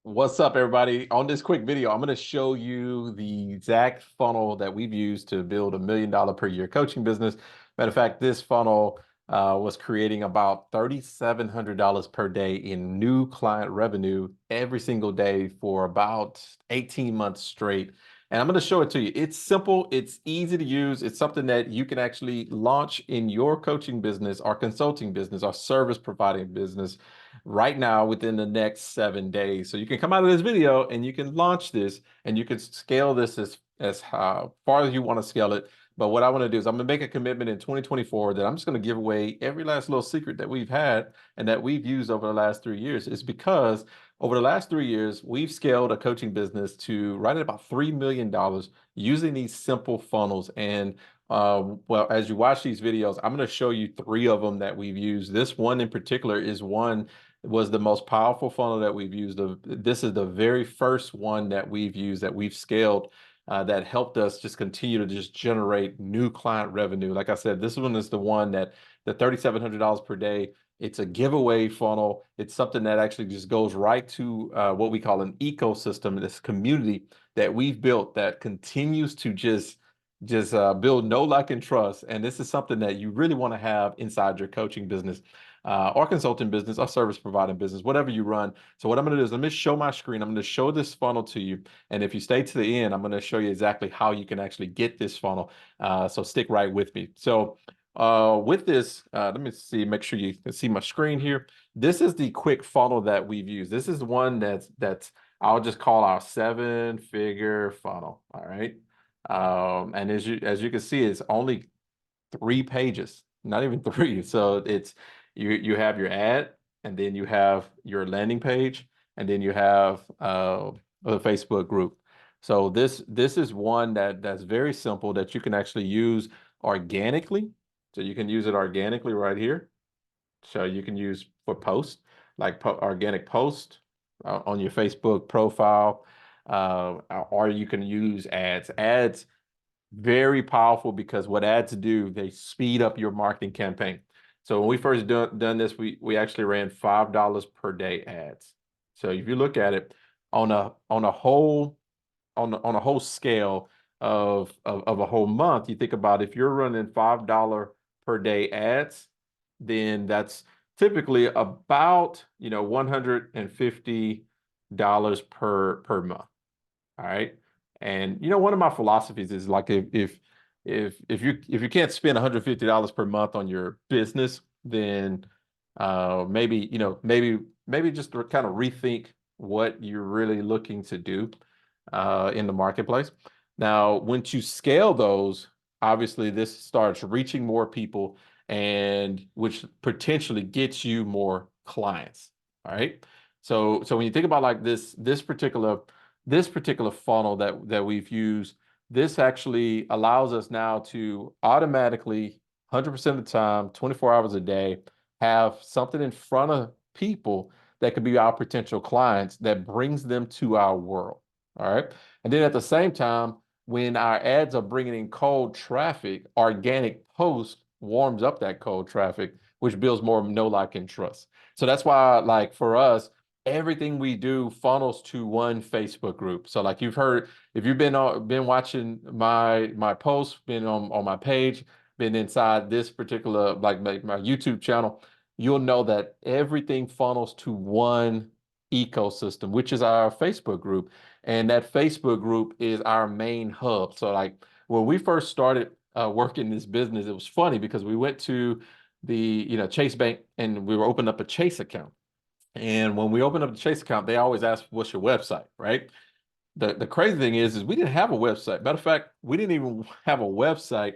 What's up, everybody? On this quick video, I'm going to show you the exact funnel that we've used to build $1 million per year coaching business. Matter of fact, this funnel was creating about $3,700 per day in new client revenue every single day for about 18 months straight. And I'm going to show it to you. It's simple, it's easy to use. It's something that you can actually launch in your coaching business or consulting business or service providing business right now within the next 7 days. So you can come out of this video and you can launch this and you can scale this as far as you want to scale it. But what I want to do is I'm going to make a commitment in 2024 that I'm just going to give away every last little secret that we've had and that we've used over the last 3 years. Is because over the last 3 years, we've scaled a coaching business to right at about $3 million using these simple funnels. And well, as you watch these videos, I'm going to show you three of them that we've used. This one in particular was the most powerful funnel that we've used. This is the very first one that we've used, that we've scaled, that helped us just continue to just generate new client revenue. Like I said, this one is the one that the $3,700 per day. It's a giveaway funnel. It's something that actually just goes right to what we call an ecosystem, this community that we've built that continues to just build know, like, and trust. And this is something that you really want to have inside your coaching business, or consulting business, or service providing business, whatever you run. So what I'm going to do is let me show my screen. I'm going to show this funnel to you. And if you stay to the end, I'm going to show you exactly how you can actually get this funnel. So stick right with me. So with this, let me see, make sure you can see my screen here. This is the quick funnel that we've used. This is the one that's I'll just call our 7-figure funnel. All right. And as you can see, it's only 3 pages, not even three. So it's you have your ad, and then you have your landing page, and then you have the Facebook group. So this is one that's very simple that you can actually use organically. So you can use it organically right here. So you can use for posts, like organic post on your Facebook profile, or you can use ads. Ads, very powerful, because what ads do, they speed up your marketing campaign. So when we first done this, we actually ran $5 per day ads. So if you look at it on a whole on a whole scale of a whole month, you think about, if you're running $5 per day ads, then that's typically about $150 per month. All right. And one of my philosophies is, like, if you can't spend $150 per month on your business, then maybe just to kind of rethink what you're really looking to do in the marketplace. Now, once you scale those, obviously this starts reaching more people, and which potentially gets you more clients. All right. So when you think about, like, this particular funnel that we've used, this actually allows us now to automatically, 100% of the time, 24 hours a day, have something in front of people that could be our potential clients, that brings them to our world. All right. And then at the same time, when our ads are bringing in cold traffic, organic post warms up that cold traffic, which builds more know, like, and trust. So that's why, like, for us, everything we do funnels to one Facebook group. So, like, if you've been watching my posts, been on my page, been inside this particular, like, my YouTube channel, you'll know that everything funnels to one ecosystem, which is our Facebook group. And that Facebook group is our main hub. So, like, when we first started working this business, it was funny because we went to the Chase Bank, and we were opening up a Chase account. And when we opened up the Chase account, they always ask, "What's your website?" Right? The crazy thing is we didn't have a website. Matter of fact, we didn't even have a website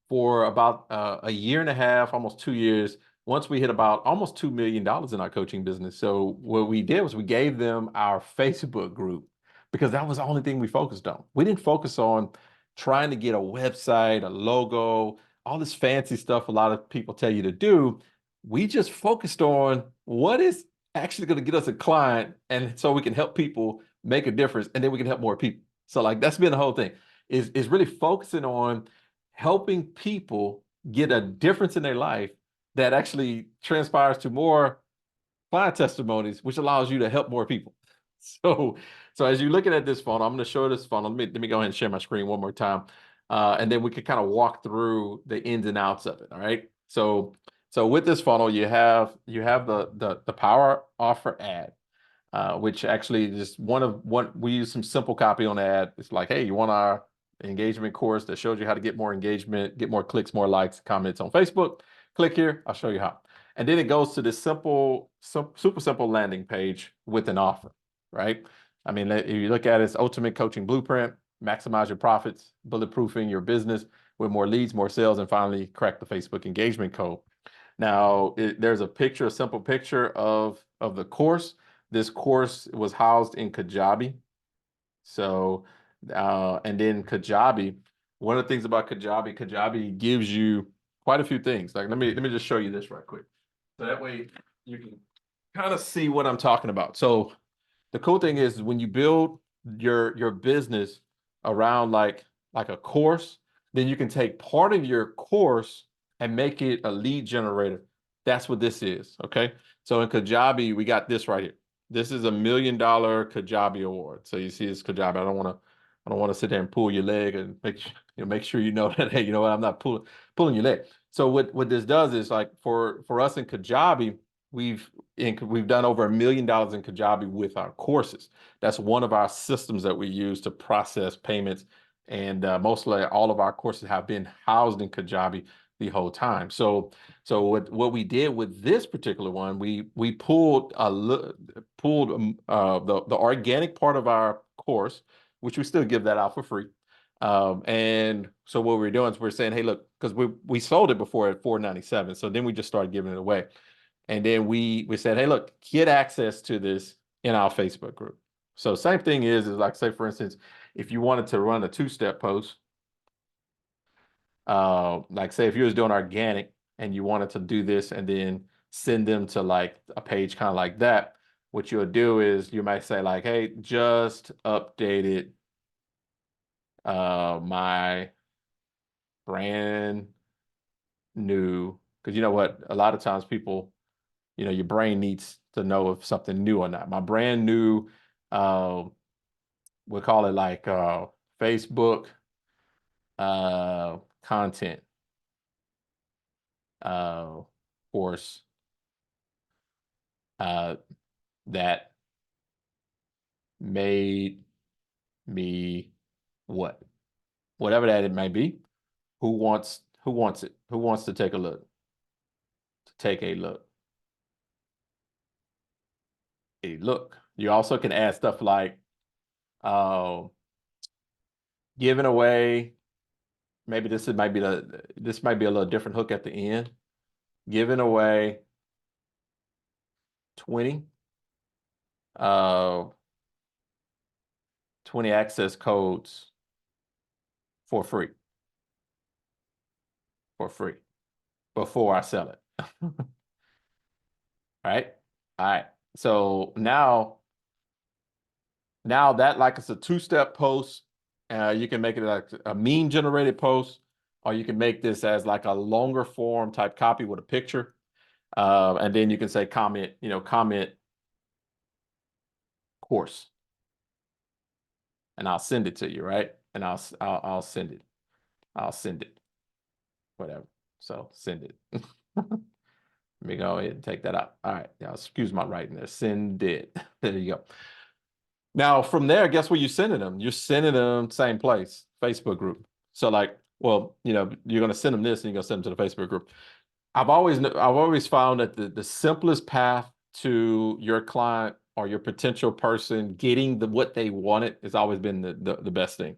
for about a year and a half, almost 2 years. Once we hit about almost $2 million in our coaching business. So what we did was we gave them our Facebook group, because that was the only thing we focused on. We didn't focus on trying to get a website, a logo, all this fancy stuff a lot of people tell you to do. We just focused on what is actually going to get us a client, and so we can help people make a difference, and then we can help more people. So, like, that's been the whole thing, is really focusing on helping people get a difference in their life that actually transpires to more client testimonies, which allows you to help more people. So, so as you're looking at this funnel, I'm going to show this funnel. Let me go ahead and share my screen one more time. And then we can kind of walk through the ins and outs of it. All right. So with this funnel, you have the power offer ad, which actually just one we use some simple copy on the ad. It's like, hey, you want our engagement course that shows you how to get more engagement, get more clicks, more likes, comments on Facebook? Click here, I'll show you how. And then it goes to this super simple landing page with an offer, right? I mean, if you look at it, it's ultimate coaching blueprint, maximize your profits, bulletproofing your business with more leads, more sales, and finally crack the Facebook engagement code. Now, there's a simple picture of the course. This course was housed in Kajabi. So, and then Kajabi, one of the things about Kajabi gives you quite a few things. Like, let me just show you this right quick. So that way you can kind of see what I'm talking about. So the cool thing is when you build your business around like a course, then you can take part of your course and make it a lead generator. That's what this is. Okay. So in Kajabi, we got this right here. This is $1 million Kajabi award. So you see this Kajabi. I don't want to sit there and pull your leg and make sure you know that, hey, you know what, I'm not pulling your leg. So what this does is, like, for us in Kajabi, we've done over $1 million in Kajabi with our courses. That's one of our systems that we use to process payments, and mostly all of our courses have been housed in Kajabi the whole time. So what we did with this particular one, we pulled the organic part of our course, which we still give that out for free. And so what we're doing is we're saying, hey, look, because we sold it before at $497, so then we just started giving it away. And then we said, hey, look, get access to this in our Facebook group. So same thing is like, say, for instance, if you wanted to run a two-step post, like say if you was doing organic and you wanted to do this and then send them to like a page kind of like that, what you'll do is you might say like, hey, just updated my brand new, because you know what, a lot of times people, your brain needs to know if something new or not. My brand new, we'll call it like Facebook content course that made me what? Whatever that it may be. Who wants it? Who wants to take a look? To take a look. A look. You also can add stuff like giving away. Maybe this might be a little different hook at the end. Giving away 20 20 access codes for free. Before I sell it. All right. So now that, like, it's a two-step post, you can make it like a meme generated post, or you can make this as like a longer form type copy with a picture. And then you can say comment course, and I'll send it to you, right? And I'll send it. Whatever. So send it. Let me go ahead and take that out. All right. Now, excuse my writing there. Send it. There you go. Now, from there, guess where you're sending them? You're sending them same place, Facebook group. So like, well, you're going to send them this and you're going to send them to the Facebook group. I've always found that the simplest path to your client or your potential person getting what they wanted has always been the best thing.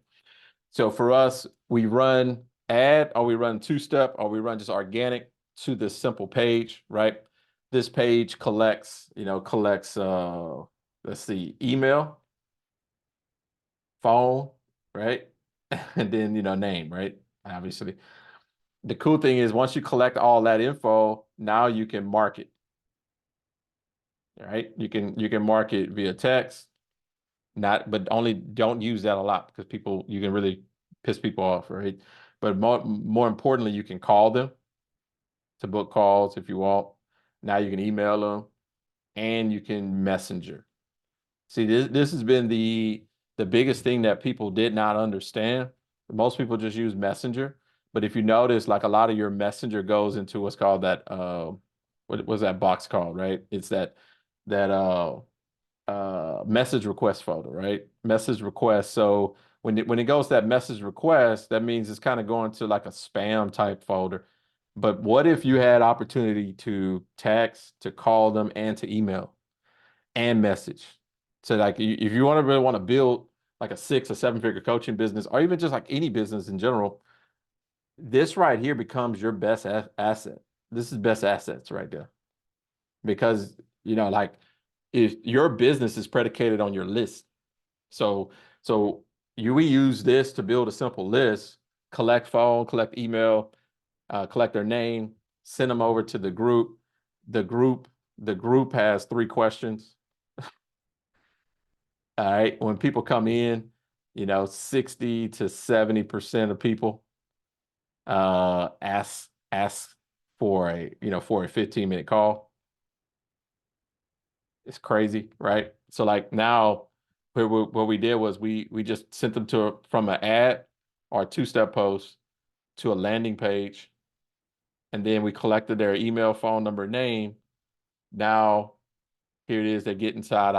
So for us, we run ad, or we run two-step, or we run just organic to this simple page, right? This page collects, let's see, email, phone, right? And then, name, right? Obviously. The cool thing is once you collect all that info, now you can market. All right? You can market via text, but only don't use that a lot because you can really piss people off, right? But more importantly, you can call them to book calls if you want. Now you can email them and you can messenger. See, this has been the biggest thing that people did not understand. Most people just use Messenger, but if you notice, like a lot of your Messenger goes into what's called that what was that box called, right? It's that message request folder, right? Message request. So when it goes to that message request, that means it's kind of going to like a spam type folder. But what if you had opportunity to text, to call them, and to email and message? So like if you want to really want to build like a 6 or 7 figure coaching business, or even just like any business in general, this right here becomes your best asset. This is best assets right there. Because like if your business is predicated on your list. So we use this to build a simple list, collect phone, collect email, collect their name, send them over to the group. The group, the group has 3 questions. All right. When people come in, 60 to 70% of people ask for a 15-minute call. It's crazy, right? So like now, what we did was we just sent them from an ad or a 2-step post to a landing page, and then we collected their email, phone number, name. Now here it is. They get inside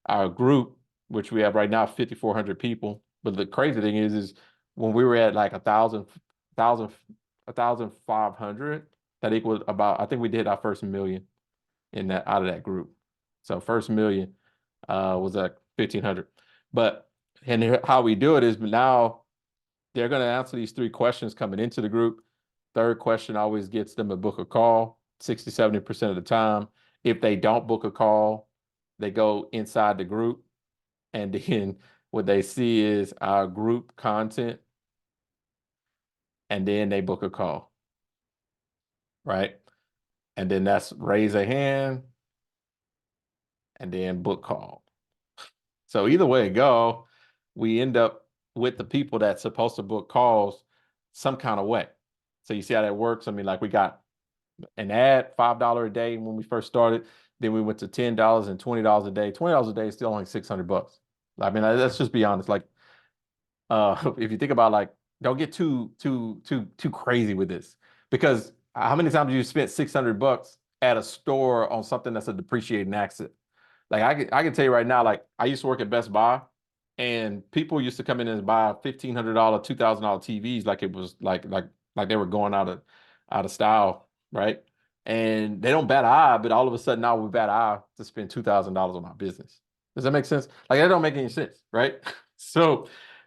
our group, which we have right now 5,400 people. But the crazy thing is when we were at like 1,500, that equals about, I think we did our first million out of that group. So first million was at 1,500. But and how we do it is now they're going to answer these 3 questions coming into the group. Third question always gets them a book a call 60, 70% of the time. If they don't book a call, they go inside the group, and then what they see is our group content, and then they book a call, right? And then that's raise a hand and then book call. So either way it go, we end up with the people that's supposed to book calls some kind of way. So you see how that works? I mean, like we got an ad, $5 a day when we first started. Then we went to $10 and $20 a day. $20 a day is still only $600. I mean, let's just be honest. Like, if you think about like, don't get too crazy with this, because how many times have you spent $600 at a store on something that's a depreciating asset? Like I can tell you right now, like I used to work at Best Buy, and people used to come in and buy $1,500, $2,000 TVs like it was like they were going out of style, right? And they don't bat an eye, but all of a sudden now we bat an eye to spend $2,000 on my business. Does that make sense? Like that don't make any sense, right? So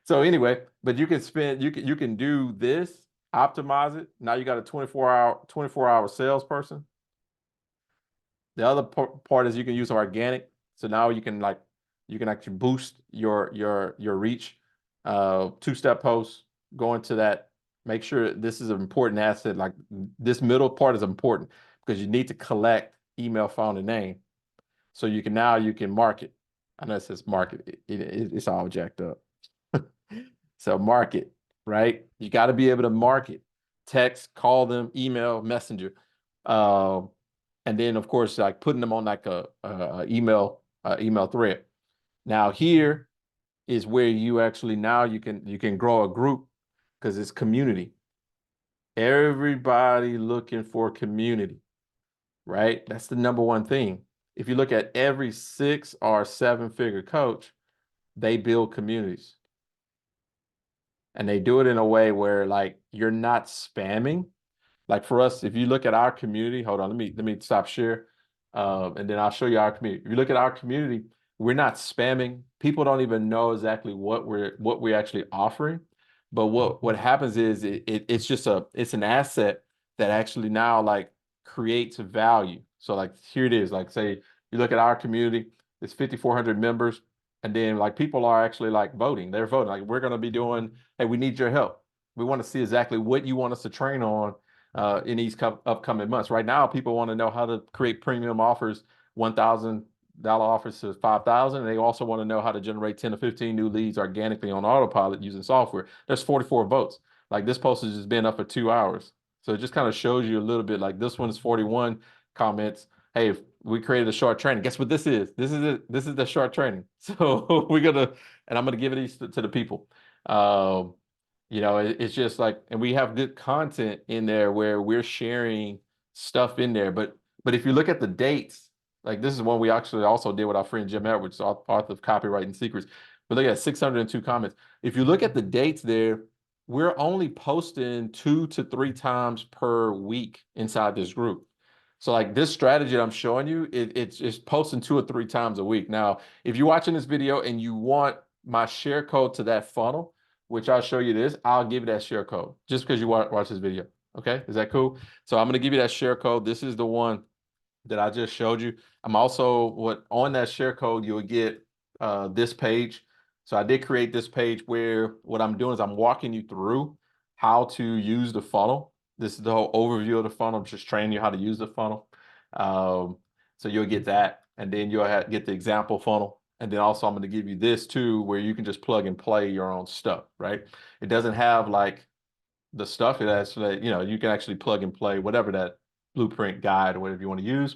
anyway, but you can do this, optimize it. Now you got a 24-hour salesperson. The other part is you can use organic. So now you can actually boost your reach. 2-step posts, go into that. Make sure this is an important asset. Like this middle part is important because you need to collect email, phone, and name. So you can market. I know it says market. It's all jacked up. So market, right? You got to be able to market. Text, call them, email, messenger. Um, and then of course like putting them on like a email thread. Now here is where you actually now you can grow a group because it's community. Everybody looking for community, right? That's the number one thing. If you look at every 6 or 7 figure coach, they build communities. And they do it in a way where like you're not spamming. Like for us, if you look at our community, hold on, let me stop share, and then I'll show you our community. If you look at our community, we're not spamming. People don't even know exactly what we're actually offering. But what happens is it's an asset that actually now like creates value. So like here it is. Like say you look at our community, it's 5,400 members, and then like people are actually like voting. They're voting. Like we're gonna be doing, hey, we need your help. We want to see exactly what you want us to train on in these upcoming months. Right now, people want to know how to create premium offers, $1,000 offers to 5,000. And they also want to know how to generate 10 to 15 new leads organically on autopilot using software. There's 44 votes. Like this post has just been up for 2 hours. So it just kind of shows you a little bit. Like this one is 41 comments. hey, we created a short training. Guess what this is? This is it. This is the short training. So we're gonna, and I'm gonna give these to the people. Um, it's just like, and we have good content in there where we're sharing stuff in there. But if you look at the dates, like this is one we actually also did with our friend Jim Edwards, author of Copywriting Secrets. But look at 602 comments. If you look at the dates there, we're only posting 2 to 3 times per week inside this group. So like this strategy that I'm showing you, it's posting 2 or 3 times a week. Now, if you're watching this video and you want my share code to that funnel, which I'll show you this, I'll give you that share code just because you watch this video. Okay, is that cool? So I'm going to give you that share code. This is the one that I just showed you. I'm also on that share code, you'll get this page. So I did create this page where what I'm doing is I'm walking you through how to use the funnel. This is the whole overview of the funnel. I'm just training you how to use the funnel. So you'll get that, and then you'll get the example funnel. And then also I'm going to give you this too, where you can just plug and play your own stuff, right? It doesn't have like the stuff. It has, you can actually plug and play whatever that blueprint guide or whatever you want to use.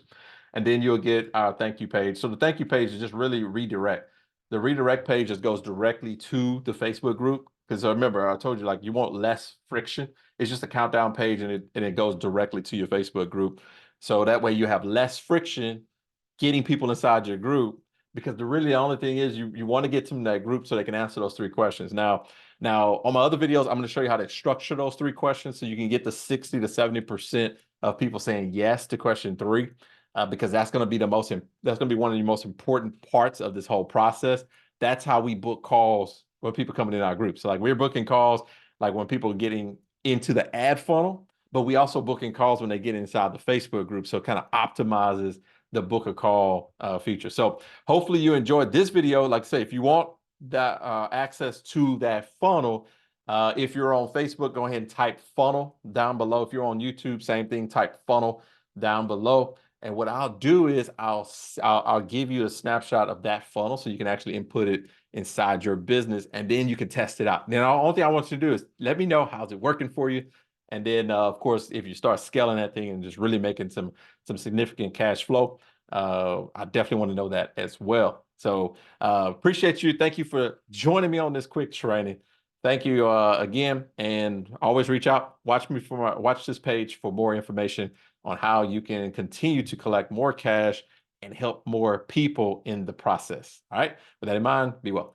And then you'll get our thank you page. So the thank you page is just really redirect. The redirect page just goes directly to the Facebook group. Because remember, I told you, like, you want less friction. It's just a countdown page, and it goes directly to your Facebook group. So that way you have less friction getting people inside your group, because the only thing is you want to get them in that group so they can answer those 3 questions. Now on my other videos, I'm going to show you how to structure those 3 questions so you can get the 60 to 70% of people saying yes to question 3, because that's going to be that's going to be one of the most important parts of this whole process. That's how we book calls when people coming in our group. So like we're booking calls like when people are getting into the ad funnel, but we also booking calls when they get inside the Facebook group. So it kind of optimizes the book a call feature. So hopefully you enjoyed this video. Like I say, if you want that access to that funnel, if you're on Facebook, go ahead and type funnel down below. If you're on YouTube, same thing, type funnel down below. And what I'll do is I'll give you a snapshot of that funnel so you can actually input it inside your business, and then you can test it out. Then the only thing I want you to do is let me know how's it working for you. And then, of course, if you start scaling that thing and just really making some significant cash flow, I definitely want to know that as well. So appreciate you. Thank you for joining me on this quick training. Thank you again, and always reach out. Watch this page for more information on how you can continue to collect more cash and help more people in the process. All right. With that in mind, be well.